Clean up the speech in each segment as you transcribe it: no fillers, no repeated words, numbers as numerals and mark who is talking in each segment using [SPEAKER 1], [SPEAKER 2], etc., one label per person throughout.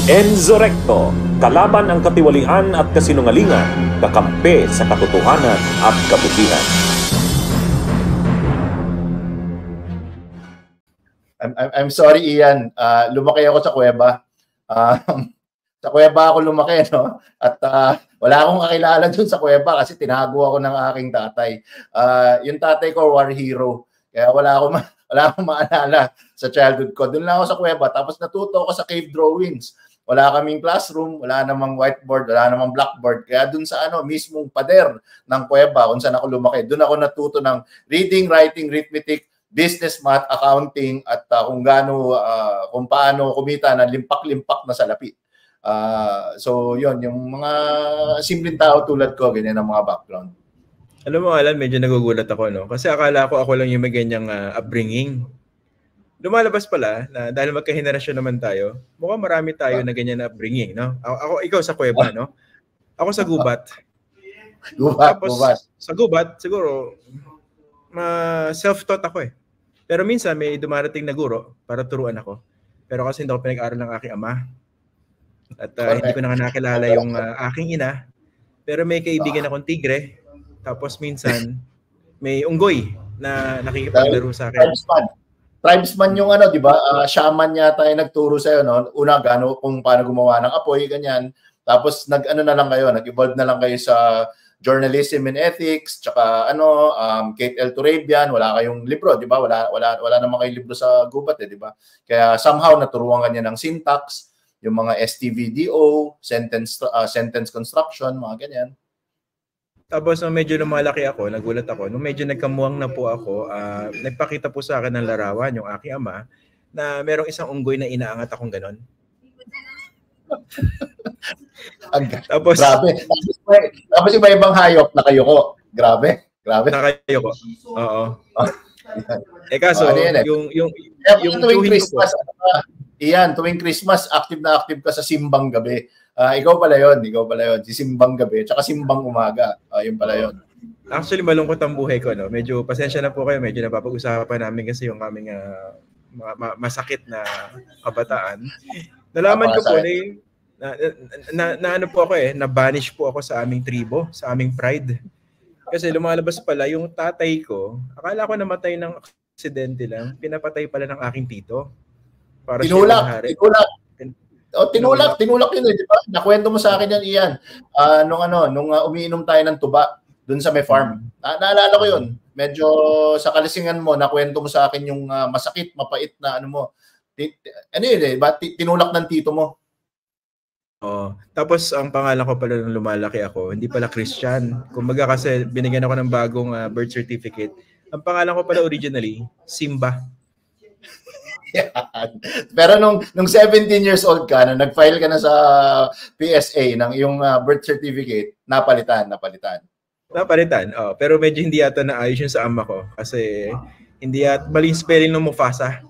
[SPEAKER 1] Enzo Recto, kalaban ang katiwalian at kasinungalingan, kakampi sa katotohanan at kabutihan.
[SPEAKER 2] I'm sorry, Ian. Lumaki ako sa kuweba. Sa kuweba ako lumaki, no? At wala akong kakilala dun sa kuweba kasi tinago ako ng aking tatay. Yung tatay ko, war hero. Kaya wala akong maalala sa childhood ko. Doon lang ako sa kuweba. Tapos natuto ako sa cave drawings. Wala kaming classroom, wala namang whiteboard, wala namang blackboard. Kaya doon sa mismong pader ng kuweba kung saan ako lumaki, doon ako natuto ng reading, writing, arithmetic, business, math, accounting, at kung paano kumita ng limpak-limpak na salapi. So yun, yung mga simpleng tao tulad ko, ganyan ang mga background.
[SPEAKER 3] Alam mo, Alan, medyo nagugulat ako, no? Kasi akala ko ako lang yung may ganyang upbringing. Lumalabas pala na dahil magkahenerasyon naman tayo, mukhang marami tayo na ganyan na upbringing, no? Ikaw sa kuweba, no? Ako sa gubat.
[SPEAKER 2] Gubat.
[SPEAKER 3] Sa gubat, siguro, self-taught ako eh. Pero minsan may dumarating na guro para turuan ako. Pero kasi hindi ako pinag-aral ng aking ama. At hindi ko na nakilala yung aking ina. Pero may kaibigan akong tigre. Tapos minsan may unggoy na nakikipaglaro sa akin.
[SPEAKER 2] Tribesman yung di ba? Shaman yata yung nagturo sa'yo, no? Una, kung paano gumawa ng apoy, ganyan. Tapos nag-evolve na lang kayo sa journalism and ethics, tsaka Kate L. Turabian, wala kayong libro, di ba? Wala naman kayong libro sa gubat, di ba? Kaya somehow naturuan kanya ng syntax, yung mga STVDO, sentence construction, mga ganyan.
[SPEAKER 3] Tapos nung medyo lumalaki ako, nagulat ako, nung medyo nagkamuwang na po ako, nagpakita po sa akin ng larawan yung aking ama na merong isang unggoy na inaangat akong ganon.
[SPEAKER 2] Tapos grabe. Tapos iba-ibang hayop nakayuko. Grabe.
[SPEAKER 3] Nakayuko. Oo. Kaso yung
[SPEAKER 2] tuwing Christmas, tuwing Christmas active na active ka sa simbang gabi. Ikaw pala yon. Si simbang gabi, tsaka simbang umaga. Yun pala yon.
[SPEAKER 3] Actually, malungkot ang buhay ko, no? Medyo pasensya na po kayo, medyo napapag-usapan namin kasi yung aming masakit na kabataan. Nalaman ko po na ano po ako na-banish po ako sa aming tribo, sa aming pride. Kasi lumalabas pala yung tatay ko, akala ko namatay ng aksidente lang, pinapatay pala ng aking tito. Para
[SPEAKER 2] tinulak yun, di ba? Nakwento mo sa akin yan, Ian. Nung umiinom tayo ng tuba doon sa may farm. Naalala ko yun. Medyo sa kalisingan mo, nakwento mo sa akin yung masakit, mapait na tinulak ng tito mo.
[SPEAKER 3] Tapos ang pangalan ko pala nung lumalaki ako, hindi pala Christian. Kumbaga kasi binigyan ako ng bagong birth certificate. Ang pangalan ko pala originally, Simba.
[SPEAKER 2] Pero nung 17 years old ka, nung nag-file ka na sa PSA ng iyong birth certificate, napalitan.
[SPEAKER 3] Pero medyo hindi yata naayos yun sa ama ko kasi hindi yata maling spelling ng Mufasa.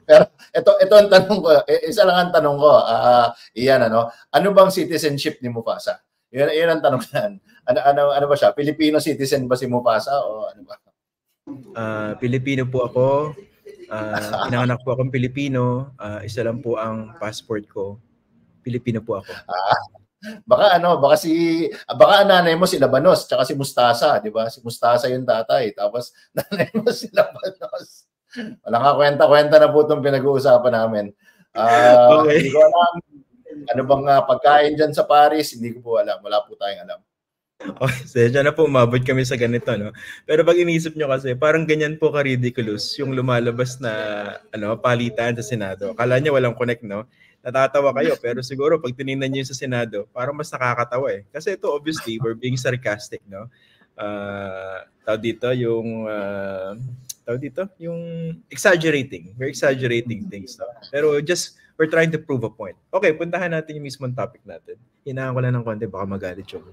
[SPEAKER 2] Pero ito ang tanong ko, isa lang ang tanong ko, Iyan, ano bang citizenship ni Mufasa? Yun ang tanong yan. Ano ba siya? Filipino citizen ba si Mufasa o ano ba?
[SPEAKER 3] Pilipino po ako. Pinanganak po akong Pilipino. Isa lang po ang passport ko. Pilipino po ako.
[SPEAKER 2] Baka ang nanay mo si Labanos tsaka si Mustasa, di ba? Si Mustasa yung tatay, tapos nanay mo si Labanos. Walang kwenta-kwenta na po itong pinag-uusapan namin.
[SPEAKER 3] Okay.
[SPEAKER 2] Hindi ko alam. Ano bang pagkain dyan sa Paris? Hindi ko po alam. Wala po tayong alam.
[SPEAKER 3] Okay, sensya na po, umabot kami sa ganito, no? Pero pag iniisip nyo kasi, parang ganyan po ka-ridiculous yung lumalabas na palitan sa Senado. Akala nyo walang connect, no? Natatawa kayo, pero siguro pag tinignan nyo sa Senado, parang mas nakakatawa eh. Kasi ito, obviously, we're being sarcastic, no? Yung exaggerating. We're exaggerating things, no? Pero we're trying to prove a point. Okay, puntahan natin yung mismong topic natin. Hinaan ko lang ng konti, baka magalit yung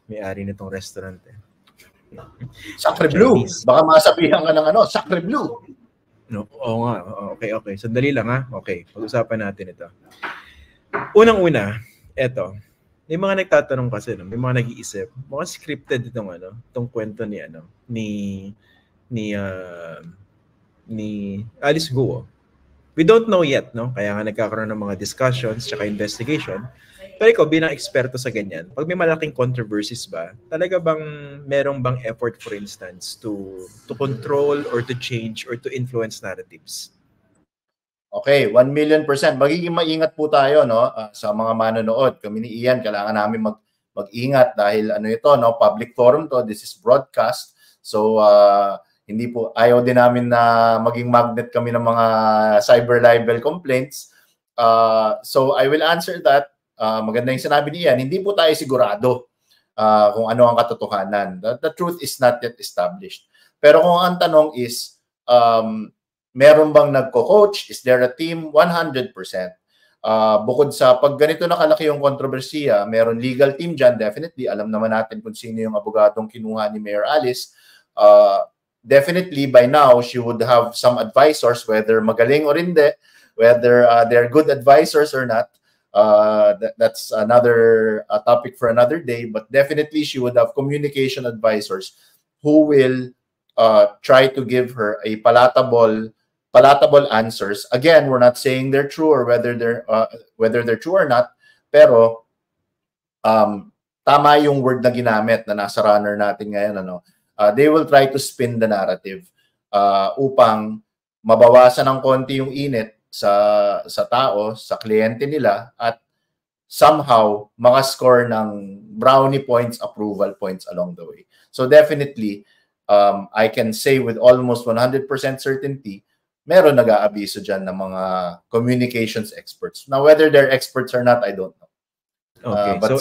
[SPEAKER 3] may-ari nitong restaurant eh.
[SPEAKER 2] Sacre Bleu. Baka masabihan ka ng Sacre Bleu.
[SPEAKER 3] No, oo nga. Okay. Sandali lang ha. Okay, pag-usapan natin ito. Unang-una, eto. May mga nagtatanong kasi, may mga nag-iisip. Mga scripted itong kwento ni Alice Guo. We don't know yet, no? Kaya nga nagkakaroon ng mga discussions tsaka investigation. Pero ikaw, bilang eksperto sa ganyan, pag may malaking controversies ba, talaga bang merong bang effort, for instance, to control or to change or to influence narratives?
[SPEAKER 2] Okay, 1,000,000%. Magiging maingat po tayo, no, sa mga manonood. Kami ni Ian, kailangan namin mag-ingat dahil ano ito, no, public forum to, this is broadcast. So, hindi po, ayaw din namin na maging magnet kami ng mga cyber libel complaints. So, I will answer that. Maganda yung sinabi ni Ian, hindi po tayo sigurado kung ano ang katotohanan. The truth is not yet established. Pero kung ang tanong is, meron bang nagko-coach? Is there a team? 100%. Bukod sa pag ganito nakalaki yung kontrobersiya, meron legal team dyan, definitely. Alam naman natin kung sino yung abogadong kinuha ni Mayor Alice. Definitely, by now, she would have some advisors, whether magaling or hindi, whether they're good advisors or not. That's another topic for another day. But definitely, she would have communication advisors who will try to give her a palatable answers. Again, we're not saying they're true or whether they're true or not. Pero tama yung word na ginamit na nasa runner natin ngayon. They will try to spin the narrative upang mabawasan ng konti yung init sa tao, sa kliyente nila, at somehow makascore ng brownie points, approval points along the way. So definitely, I can say with almost 100% certainty, meron nag-aabiso dyan ng mga communications experts. Now, whether they're experts or not, I don't know.
[SPEAKER 3] Okay.
[SPEAKER 2] But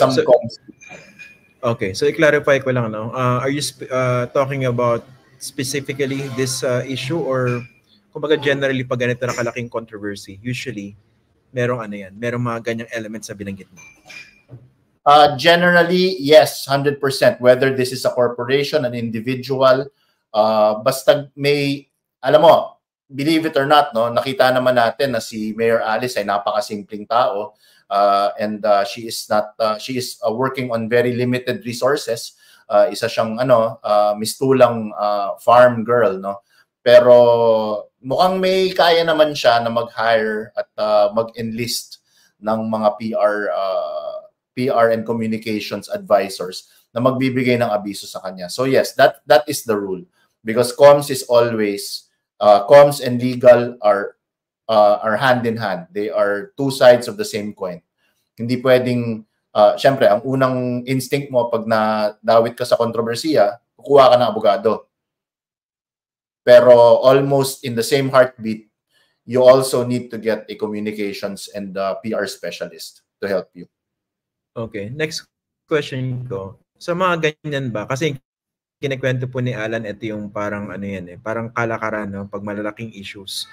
[SPEAKER 3] okay, so i-clarify ko lang, no? Are you talking about specifically this issue, or kumbaga generally pag ganito na kalaking controversy, usually merong merong mga ganyang elements na binanggit mo?
[SPEAKER 2] Generally, yes, 100%. Whether this is a corporation, an individual, basta may, alam mo, believe it or not, no, nakita naman natin na si Mayor Alice ay napakasimpleng tao, and she is working on very limited resources. Isa siyang mistulang farm girl, no. Pero mukhang may kaya naman siya na mag-hire at mag-enlist ng mga PR and communications advisors na magbibigay ng abiso sa kanya. So yes, that is the rule, because comms is always comms and legal are hand in hand. They are two sides of the same coin. Hindi pwedeng syempre ang unang instinct mo pag nadawit ka sa kontrobersiya, kukuha ka ng abogado. Pero almost in the same heartbeat, you also need to get a communications and PR specialist to help you.
[SPEAKER 3] Okay, next question ko. Sa mga ganyan ba, kasi kinikwento po ni Alan, ito yung parang parang kalakaran, no, pag malalaking issues.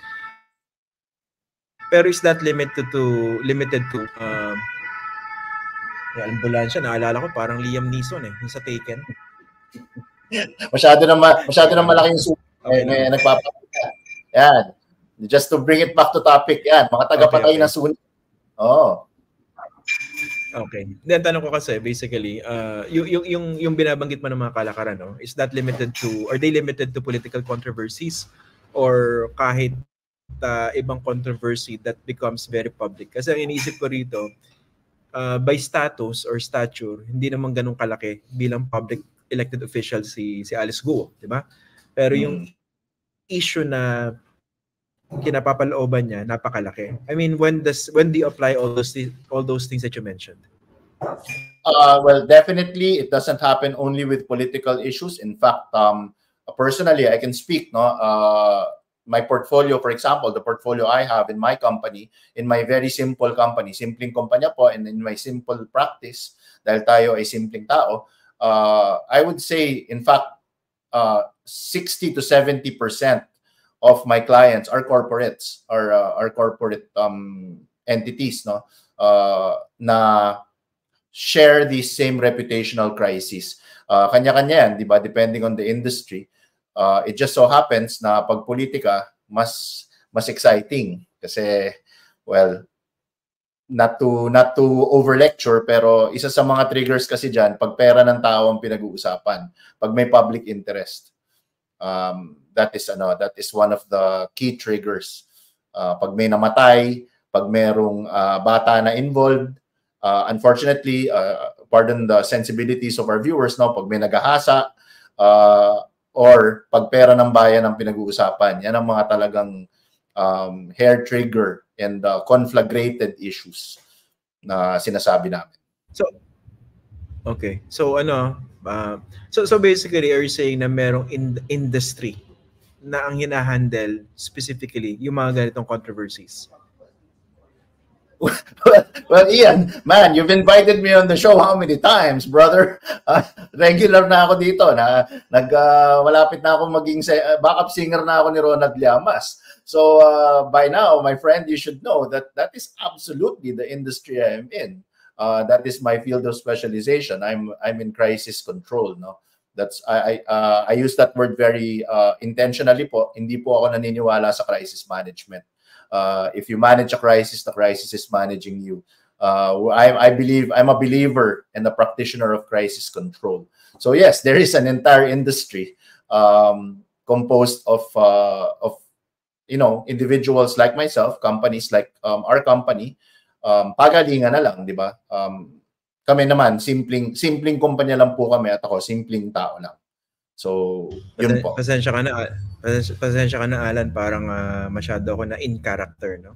[SPEAKER 3] Pero is that limited to ambulansya, naalala ko parang Liam Neeson yung sa Taken.
[SPEAKER 2] Masyado na malaking nagpapakita. Yan. Just to bring it back to topic, yan. Mga taga-patay ng sunog. Oh.
[SPEAKER 3] Okay. Then tanong ko kasi basically, yung binabanggit mo ng mga kalakaran, no, is that limited to, are they limited to political controversies or kahit ibang controversy that becomes very public? Kasi ang iniisip ko rito, by status or stature, hindi naman ganun kalaki bilang public elected official si Alice Guo, di ba? Pero yung issue na kinapapalooban niya, napakalaki. I mean, when do you apply all those things that you mentioned?
[SPEAKER 2] Well, definitely, it doesn't happen only with political issues. In fact, personally, I can speak. No, my portfolio, for example, the portfolio I have in my company, in my very simple company, simpleng kumpanya po, and in my simple practice, dahil tayo ay simpleng tao, I would say, in fact, 60 to 70% of my clients are corporates, are corporate entities, no, na share the same reputational crisis. Kanya-kanya yan, di ba? Depending on the industry. It just so happens na pag politika, mas exciting. Kasi, well, not to over lecture, pero isa sa mga triggers kasi dyan, pag pera ng tao ang pinag-uusapan, pag may public interest, that is one of the key triggers Pag may namatay, pag merong bata na involved, unfortunately, pardon the sensibilities of our viewers, no, pag may nagahasa, or pag pera ng bayan ang pinag-uusapan, yan ang mga talagang hair trigger and conflagrated issues na sinasabi namin.
[SPEAKER 3] So, okay. So, so basically, are you saying na merong industry na ang hinahandle specifically yung mga ganitong controversies?
[SPEAKER 2] Well, Ian, man, you've invited me on the show how many times, brother? Regular na ako dito. Malapit na ako maging backup singer na ako ni Ronald Llamas. So by now, my friend, you should know that that is absolutely the industry I am in. That is my field of specialization. I'm in crisis control. No, that's I use that word very intentionally po. Hindi po ako naniniwala sa crisis management. If you manage a crisis, the crisis is managing you. I believe I'm a believer and a practitioner of crisis control. So yes, there is an entire industry composed of individuals like myself, companies like our company. Pagalingan na lang, di ba? Kami naman, simpleng kumpanya lang po kami at ako, simpleng tao lang. So, yun po.
[SPEAKER 3] Pasensya ka na, Alan, parang masyado ako na in character, no?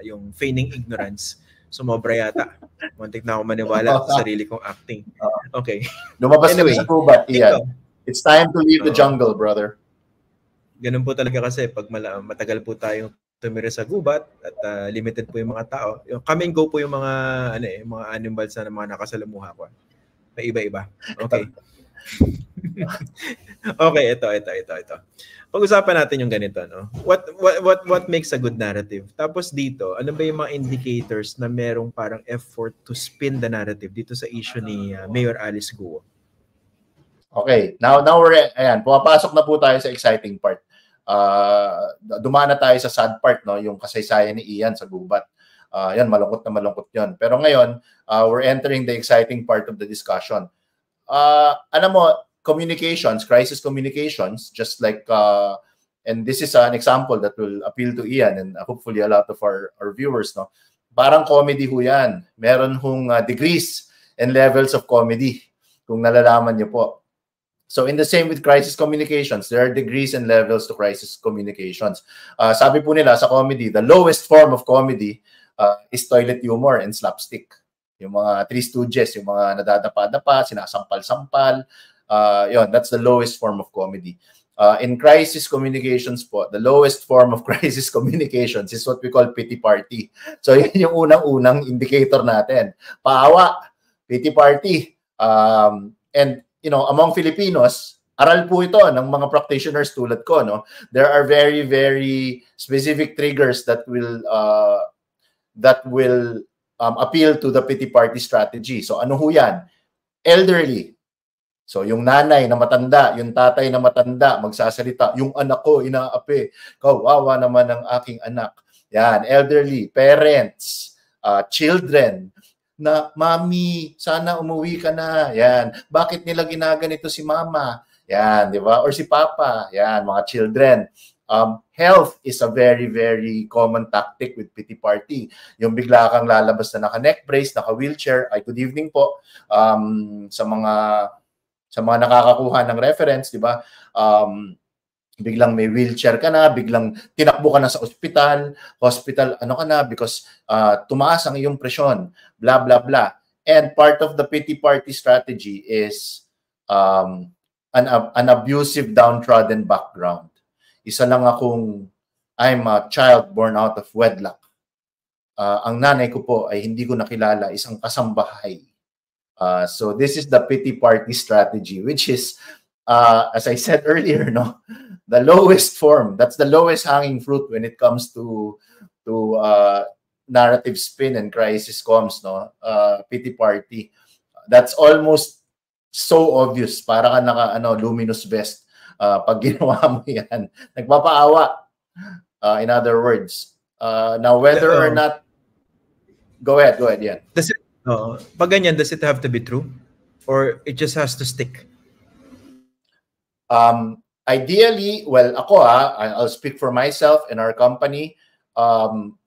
[SPEAKER 3] Yung feigning ignorance, sumobra yata. Muntik na ako maniwala sa sarili kong acting. Okay.
[SPEAKER 2] Lumabas anyway, na sa gubat, Ian. It's time to leave the jungle, brother.
[SPEAKER 3] Ganun po talaga kasi pag matagal po tayong tumira sa gubat at limited po yung mga tao. Yung come and go po yung mga mga animals na mga nakasalamuha ko. Iba-iba. Okay. Okay, ito. Pag-usapan natin yung ganito, no? What makes a good narrative? Tapos dito, ano ba yung mga indicators na merong parang effort to spin the narrative dito sa issue ni Mayor Alice Guo?
[SPEAKER 2] Okay, now pumapasok na po tayo sa exciting part. Dumana tayo sa sad part, no, yung kasaysayan ni Ian sa gubat. Yan, malungkot na malungkot yun. Pero ngayon, we're entering the exciting part of the discussion. Alam mo, crisis communications, just like, and this is an example that will appeal to Ian and hopefully a lot of our viewers, no? Parang comedy ho yan. Meron hong degrees and levels of comedy, kung nalalaman niyo po. So in the same with crisis communications, there are degrees and levels to crisis communications. Sabi po nila sa comedy, the lowest form of comedy is toilet humor and slapstick. Yung mga Three Stooges, yung mga nadadapa-dapa, sinasampal-sampal, yun, that's the lowest form of comedy. In crisis communications po, the lowest form of crisis communications is what we call pity party. So yun yung unang-unang indicator natin. Paawa, pity party. And among Filipinos, aral po ito ng mga practitioners tulad ko, no? There are very, very specific triggers that will appeal to the pity party strategy. So ano ho yan? Elderly. So yung nanay na matanda, yung tatay na matanda, magsasalita, yung anak ko, inaapi, kawawa naman ang aking anak. Yan, elderly, parents, children, na mami, sana umuwi ka na. Yan, bakit nila ginaganito si mama? Yan, di ba? Or si papa. Yan, mga children. Health is a very, very common tactic with pity party. Yung bigla kang lalabas na naka-neck brace, naka-wheelchair. Ay, good evening po. Sa mga nakakakuha ng reference, di ba? Biglang may wheelchair ka na, biglang tinakbo ka na sa hospital, ano ka na, because tumaas ang iyong presyon, blah, blah, blah. And part of the pity party strategy is an abusive, downtrodden background. Isa lang akong, I'm a child born out of wedlock. Ang nanay ko po ay hindi ko nakilala, isang kasambahay. So this is the pity party strategy, which is, as I said earlier, no, the lowest form. That's the lowest hanging fruit when it comes to narrative spin and crisis comms, no. Pity party. That's almost so obvious. Para ka naka luminous vest pag ginawa mo yan. Nagpapaawa. In other words, now whether or not, go ahead, yeah.
[SPEAKER 3] Pag ganyan, does it have to be true? Or it just has to stick?
[SPEAKER 2] Ideally, well, ako I'll speak for myself and our company.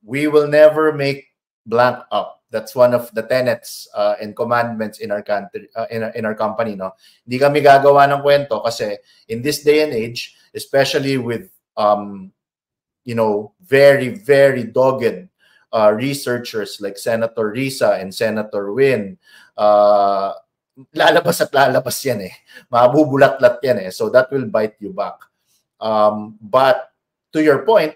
[SPEAKER 2] we will never make blank up. That's one of the tenets and commandments in our country, in our company. No, hindi kami gagawa ng kwento kasi in this day and age, especially with you know, very dogged researchers like Senator Risa and Senator Win, lalabas at lalabas yan eh. Mabubulat-lat yan eh. So that will bite you back. But to your point,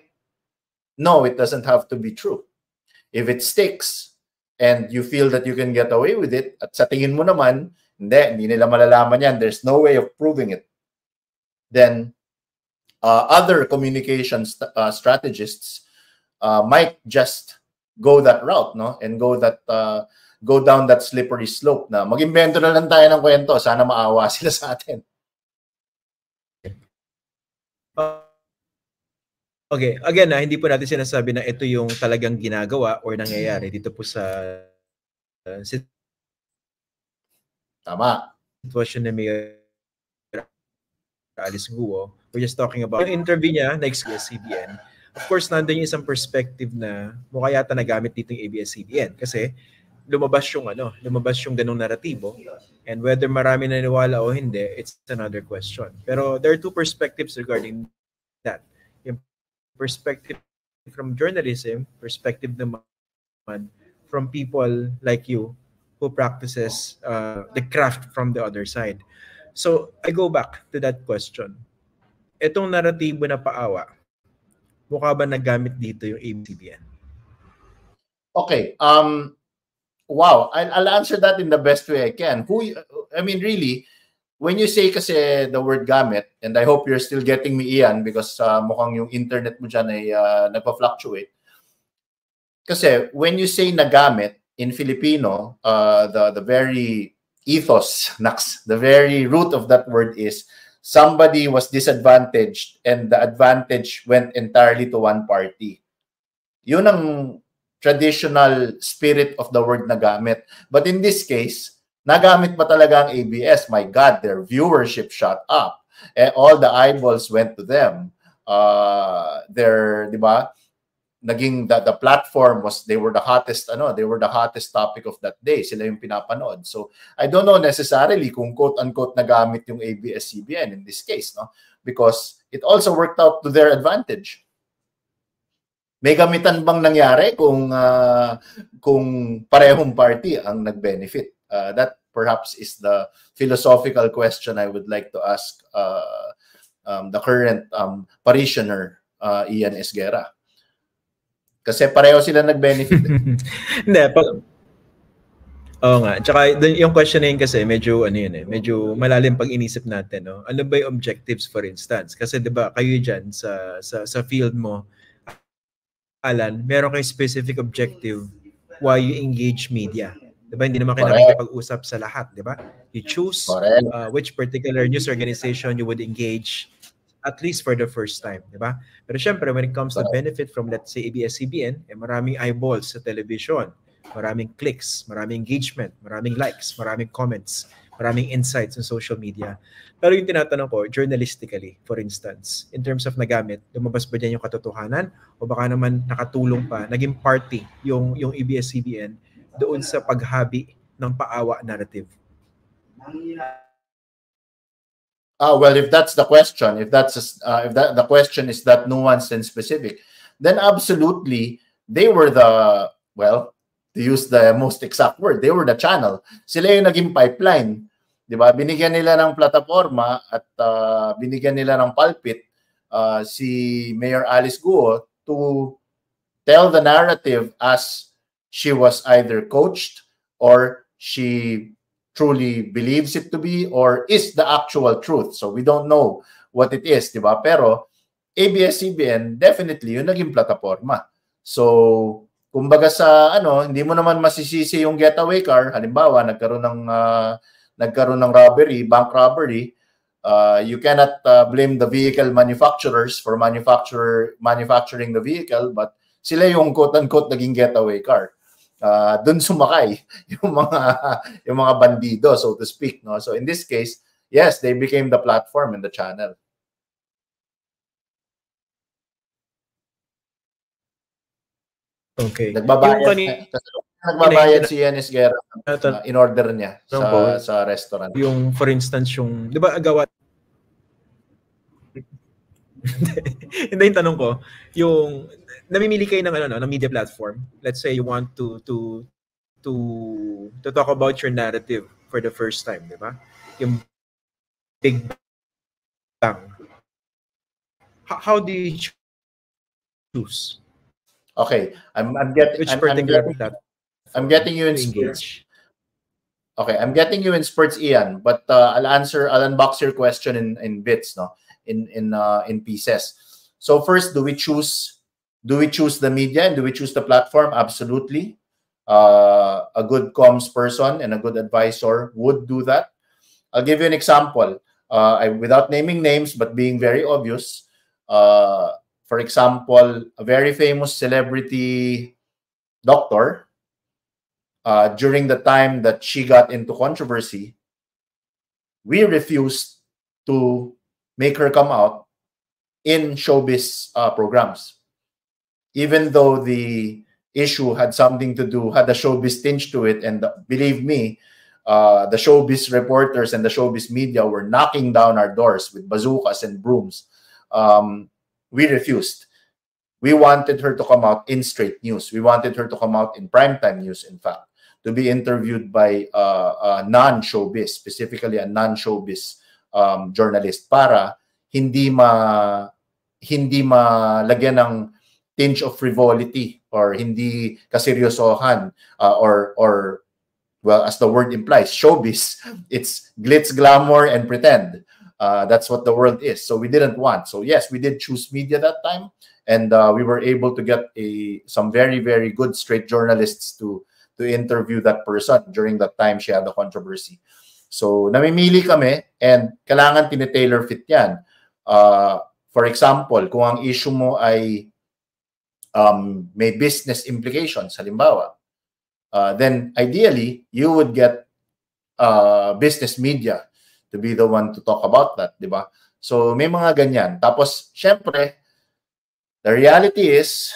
[SPEAKER 2] no, it doesn't have to be true. If it sticks and you feel that you can get away with it, at sa tingin mo naman, hindi nila malalaman yan, there's no way of proving it, then other communication strategists might just go that route, no? And go down that slippery slope na mag-imbento na lang tayo ng kwento, sana maawa sila sa atin.
[SPEAKER 3] Okay, again, hindi po natin sinasabi na ito yung talagang ginagawa or nangyayari dito po sa
[SPEAKER 2] Tama.
[SPEAKER 3] Sitwasyon ni Mayor Alice Guo. We're just talking about yung interview niya na ABS-CBN. Of course, nandun yung isang perspective na mukha yata nagamit dito yung ABS-CBN kasi lumabas yung ganung naratibo, and whether marami naniwala o hindi, it's another question. Pero there are two perspectives regarding that. Yung perspective from journalism, perspective naman from people like you who practices the craft from the other side. So I go back to that question. Itong naratibo na paawa, mukha ba nagamit dito yung ABS-CBN?
[SPEAKER 2] Okay. Wow, I'll answer that in the best way I can. I mean, really, when you say kasi the word gamit, and I hope you're still getting me, Ian, because mukhang yung internet mo dyan ay nagpa-fluctuate. Kasi when you say nagamit in Filipino, the very ethos, the very root of that word is somebody was disadvantaged and the advantage went entirely to one party. Yun ang traditional spirit of the word nagamit. But in this case, nagamit ba talaga ang ABS? My God, their viewership shot up. All the eyeballs went to them. Di ba? Naging the platform was, they were the hottest topic of that day. Sila yung pinapanood. So I don't know necessarily kung quote-unquote nagamit yung ABS-CBN in this case, no? Because it also worked out to their advantage. May gamitan bang nangyari kung parehong party ang nag-benefit? That perhaps is the philosophical question I would like to ask the current parishioner, Ian Esguerra. Kasi pareho sila nag-benefit.
[SPEAKER 3] Hindi, oo nga. Tsaka yung question na yun kasi medyo medyo malalim pag inisip natin, no? Ano ba yung objectives, for instance? Kasi 'di ba kayo diyan sa field mo, Alan, meron kayong specific objective why you engage media. 'Di ba? Hindi naman kayo nakikipag-usap sa lahat, 'di ba? You choose which particular news organization you would engage, at least for the first time, 'di ba? Pero syempre, when it comes to benefit from, let's say, ABS-CBN, maraming eyeballs sa television, maraming clicks, maraming engagement, maraming likes, maraming comments, maraming insights on social media. Pero yung tinatanong ko, journalistically, for instance, in terms of nagamit, lumabas ba dyan yung katotohanan o baka naman nakatulong pa, naging party yung ABS-CBN doon sa paghabi ng paawa narrative?
[SPEAKER 2] Well, if that's the question, if the question is that nuanced and specific, then absolutely they were to use the most exact word, they were the channel. Sila yung naging pipeline. Diba? Binigyan nila ng plataforma at binigyan nila ng pulpit si Mayor Alice Guo to tell the narrative as she was either coached or she truly believes it to be or is the actual truth. So we don't know what it is, diba? Pero ABS-CBN definitely yung naging plataforma. So kumbaga sa hindi mo naman masisisi yung getaway car. Halimbawa, nagkaroon ng robbery, bank robbery. You cannot blame the vehicle manufacturers for manufacturing the vehicle, but sila yung quote-unquote naging getaway car. Doon sumakay yung mga bandido, so to speak, no? So in this case, yes, they became the platform and the channel.
[SPEAKER 3] Okay.
[SPEAKER 2] Nagbabayad si Ian Esguerra in order niya sa restaurant.
[SPEAKER 3] Yung for instance yung, 'di ba agawa hindi yung tanong ko, yung namimili kayo ng ng media platform. Let's say you want to talk about your narrative for the first time, 'di ba? Yung Big Bang. How do you choose?
[SPEAKER 2] Okay, I'm getting you in spurts. Okay, I'm getting you in spurts, Ian. But I'll unbox your question in bits, no, in pieces. So first, do we choose the media and do we choose the platform? Absolutely. A good comms person and a good advisor would do that. I'll give you an example. Without naming names, but being very obvious. For example, a very famous celebrity doctor, during the time that she got into controversy, we refused to make her come out in showbiz programs. Even though the issue had a showbiz tinge to it, and believe me, the showbiz reporters and the showbiz media were knocking down our doors with bazookas and brooms. We refused. We wanted her to come out in straight news. We wanted her to come out in primetime news, in fact, to be interviewed by a non-showbiz, specifically a non-showbiz journalist, para hindi malagyan ng tinge of frivolity or hindi kaseryosohan, or well, as the word implies, showbiz, it's glitz, glamour, and pretend. That's what the world is. So we didn't want. So yes, we did choose media that time, and we were able to get some very, very good straight journalists to interview that person during that time she had the controversy. So namimili kami, and kailangan tinitailor fit yan. For example, kung ang issue mo ay may business implications, halimbawa, then ideally you would get business media to be the one to talk about that, di ba? So may mga ganyan. Tapos, syempre, the reality is,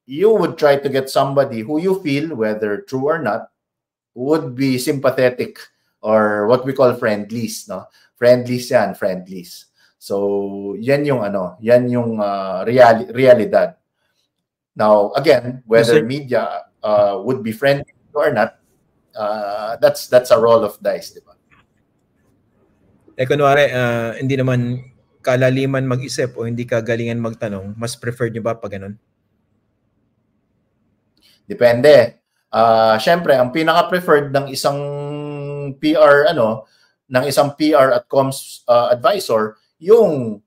[SPEAKER 2] you would try to get somebody who you feel, whether true or not, would be sympathetic, or what we call friendlies, no? Friendlies yan, friendlies. So, yan yung realidad. Now, again, whether media would be friendly or not, that's a roll of dice, di ba?
[SPEAKER 3] Kunwari, hindi naman kalaliman mag-isip o hindi kagalingan magtanong, mas preferred nyo ba pag ganun?
[SPEAKER 2] Depende. Syempre, ang pinaka-preferred ng isang PR, at comms advisor, yung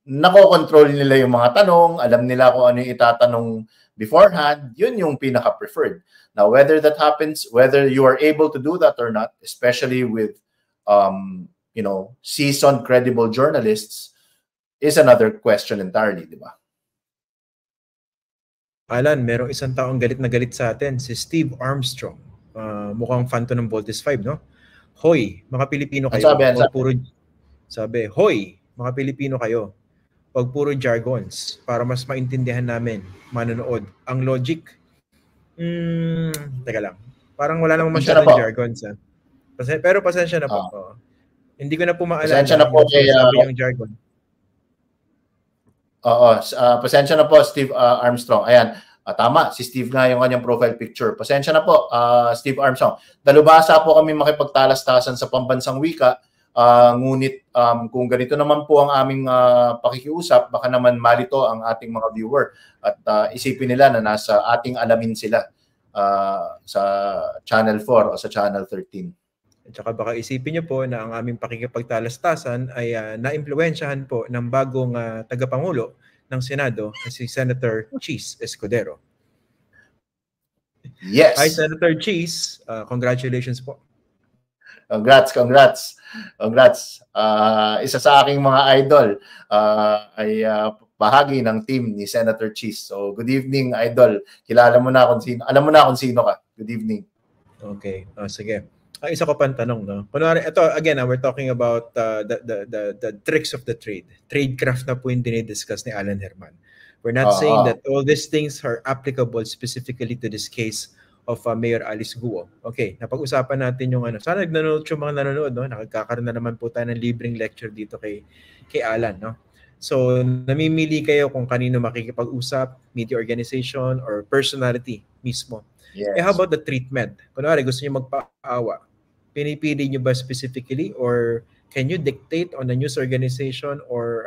[SPEAKER 2] nako-control nila yung mga tanong, alam nila kung ano yung itatanong beforehand, yun yung pinaka-preferred. Now, whether that happens, whether you are able to do that or not, especially with seasoned, credible journalists, is another question entirely, di ba?
[SPEAKER 3] Alan, merong isang taong galit na galit sa atin, si Steve Armstrong. Mukhang fan to ng Voltes 5, no? Hoy, mga Pilipino kayo. Sabi, hoy, mga Pilipino kayo. Pag puro jargons, para mas maintindihan namin, manonood. Ang logic, teka lang. Parang wala namang masyadong jargons. Pero pasensya na po. Hindi ko na po maalala.
[SPEAKER 2] Pasensya na po
[SPEAKER 3] yung jargon.
[SPEAKER 2] Pasensya na po, Steve Armstrong. Ayan, tama. Si Steve nga yung kanyang profile picture. Pasensya na po, Steve Armstrong. Dalubhasa po kami makipagtalas-tasan sa pambansang wika. Ngunit kung ganito naman po ang aming pakikiusap, baka naman malito ang ating mga viewer at isipin nila na nasa ating alamin sila sa Channel 4 o sa Channel 13.
[SPEAKER 3] At saka baka isipin niyo po na ang aming pakikipagtalastasan ay naimpluwensyahan po ng bagong tagapangulo ng Senado na si Senator Cheese Escudero.
[SPEAKER 2] Yes.
[SPEAKER 3] Hi, Senator Cheese. Congratulations po.
[SPEAKER 2] Congrats. Isa sa aking mga idol ay bahagi ng team ni Senator Cheese. So, good evening, idol. Alam mo na kung sino ka. Good evening.
[SPEAKER 3] Okay. Sige. Isa ko pang tanong, no? Kunwari, ito, again, we're talking about the tricks of the trade. Tradecraft na po yung dinidiscuss ni Alan Herman. We're not saying that all these things are applicable specifically to this case of Mayor Alice Guo. Okay, napag-usapan natin yung ano. Sana nanonood yung mga nanonood, no? Nakakaroon na naman po tayo ng libreng lecture dito kay Alan, no? So, namimili kayo kung kanino makikipag-usap, media organization, or personality mismo.
[SPEAKER 2] Yes.
[SPEAKER 3] How about the treatment? Kunwari, gusto niyo magpaawa. Pinipili niyo ba specifically, or can you dictate on a news organization or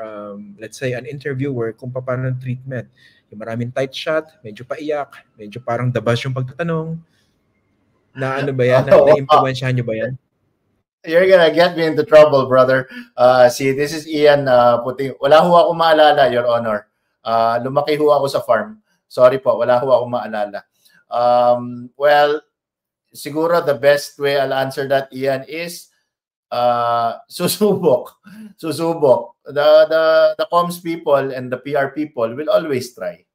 [SPEAKER 3] let's say an interviewer kung paano ng treatment? Yung maraming tight shot, medyo paiyak, medyo parang dabas yung pagtatanong. Na ano ba yan? Na-impluensyahan niyo ba yan?
[SPEAKER 2] You're gonna get me into trouble, brother. See, this is Ian wala ho ako maalala, Your Honor. Lumaki ho ako sa farm. Sorry po, wala ho ako maalala. Well, siguro the best way I'll answer that, Ian, is susubok. The comms people and the PR people will always try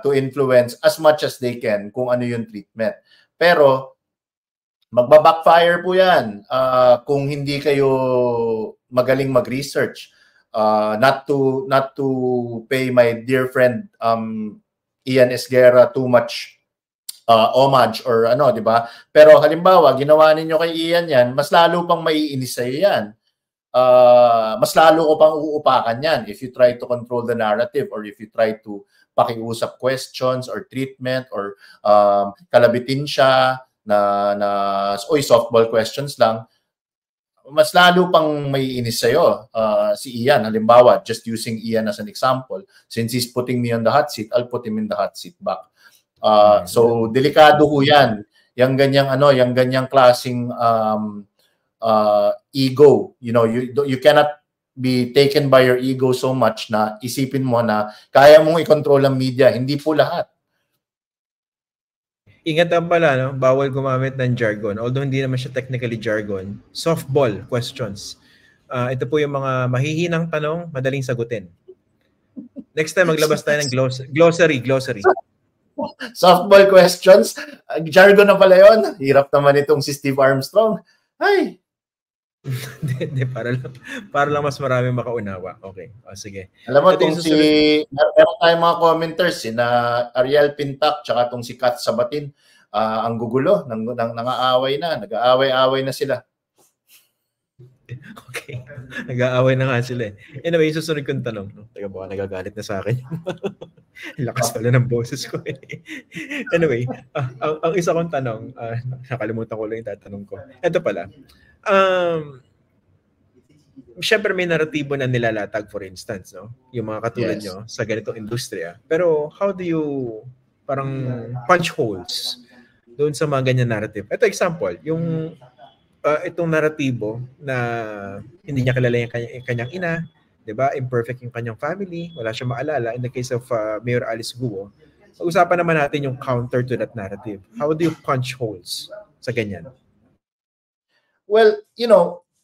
[SPEAKER 2] to influence as much as they can kung ano yung treatment. Pero magba-backfire po yan kung hindi kayo magaling mag-research. Not to pay my dear friend Ian Esguerra too much homage or ano, di ba? Pero halimbawa, ginawa ninyo kay Ian yan, mas lalo pang maiinis sa'yo yan. Mas lalo ko pang uupakan yan if you try to control the narrative or if you try to pakiusap questions or treatment or kalabitin siya na softball questions lang. Mas lalo pang maiinis sa'yo si Ian. Halimbawa, just using Ian as an example, since he's putting me on the hot seat, I'll put him in the hot seat back. So delikado ho 'yan. Yang ganyang klaseng ego. You know, you cannot be taken by your ego so much na isipin mo na kaya mong i-control ang media, hindi po lahat.
[SPEAKER 3] Ingatan pala, no? Bawal gumamit ng jargon. Although hindi naman siya technically jargon. Softball questions. Ito po yung mga mahihinang tanong, madaling sagutin. Next time maglabas tayo ng glossary.
[SPEAKER 2] Softball questions. Jargon na pala yun. Hirap naman itong si Steve Armstrong. Ay!
[SPEAKER 3] Hindi, para lang mas marami makaunawa. Okay. Sige.
[SPEAKER 2] Alam mo, itong meron tayong mga commenters, na Ariel Pintak, tsaka itong si Kat Sabatin, ang gugulo, nag-aaway na sila.
[SPEAKER 3] Okay. Nag-aaway na nga sila. Anyway, susunod kong tanong. Teka, baka nagagalit na sa akin. Lakas pala ng boses ko. Anyway, ang isa kong tanong, nakalimutan ko lang yung tatanong ko. Ito pala. Siyempre may naratibo na nilalatag, for instance, no? Yung mga katulad nyo sa ganitong industriya. Pero how do you parang punch holes doon sa mga ganyan narrative? Ito example, yung itong naratibo na hindi niya kilala yung kanyang ina, 'di ba? Imperfect yung kanyang family, wala siyang maalala. In the case of Mayor Alice Guo, pag-usapan naman natin yung counter to that narrative. How do you punch holes sa ganyan?
[SPEAKER 2] Well,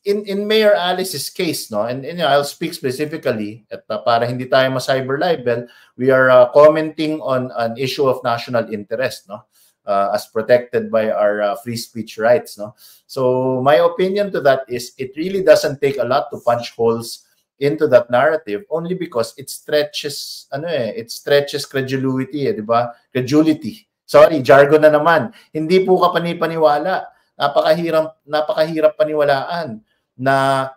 [SPEAKER 2] in Mayor Alice's case, no, and I'll speak specifically at para hindi tayo ma-cyber libel, we are commenting on an issue of national interest, no? As protected by our free speech rights, no? So my opinion to that is it really doesn't take a lot to punch holes into that narrative, only because it stretches credulity, di ba? Credulity. Sorry, jargon na naman. Hindi po ka panipaniwala. Napakahirap paniwalaan na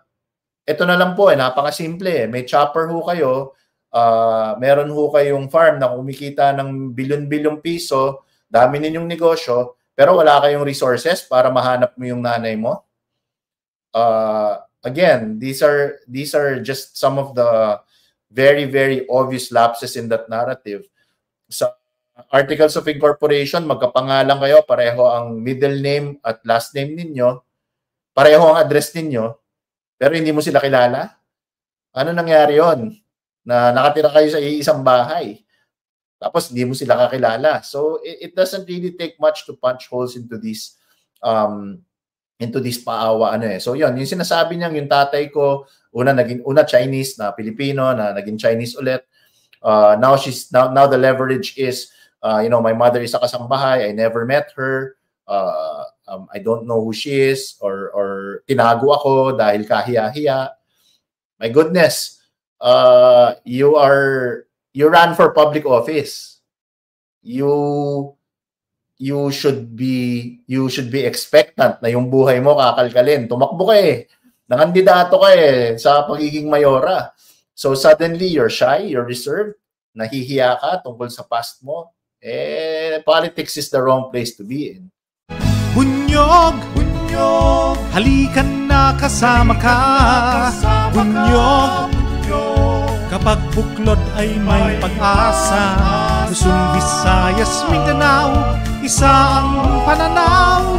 [SPEAKER 2] ito na lang po, napakasimple. May chopper ho kayo, meron ho kayong farm na kumikita ng bilyon-bilyong piso, dami ninyong negosyo, pero wala kayong resources para mahanap mo yung nanay mo. Again, these are just some of the very, very obvious lapses in that narrative. Sa Articles of Incorporation, magkapangalan kayo, pareho ang middle name at last name ninyo, pareho ang address ninyo, pero hindi mo sila kilala. Ano nangyari yon? Na nakatira kayo sa isang bahay. Tapos hindi mo sila kakilala. So it doesn't really take much to punch holes into this paawa So yun, yung sinasabi niya, yung tatay ko una Chinese na Pilipino na naging Chinese ulit. Now the leverage is my mother is a kasambahay, I never met her. I don't know who she is or tinago ako dahil kahiya-hiya. My goodness. You are you ran for public office. You should be expectant na yung buhay mo kakalkalin. Tumakbo ka nangandidato ka sa pagiging mayora. So suddenly you're shy, you're reserved, nahihiya ka tungkol sa past mo. Politics is the wrong place to be in.
[SPEAKER 4] Bunyog, bunyog, halikan na kasama ka. Bunyog, kapag buklod ay may pag-asa. Luzon, Visayas, Mindanao, isa ang pananaw.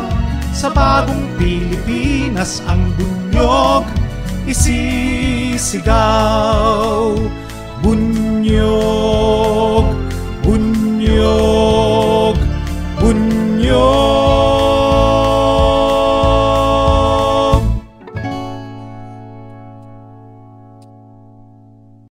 [SPEAKER 4] Sa bagong Pilipinas ang bunyog isisigaw. Bunyog.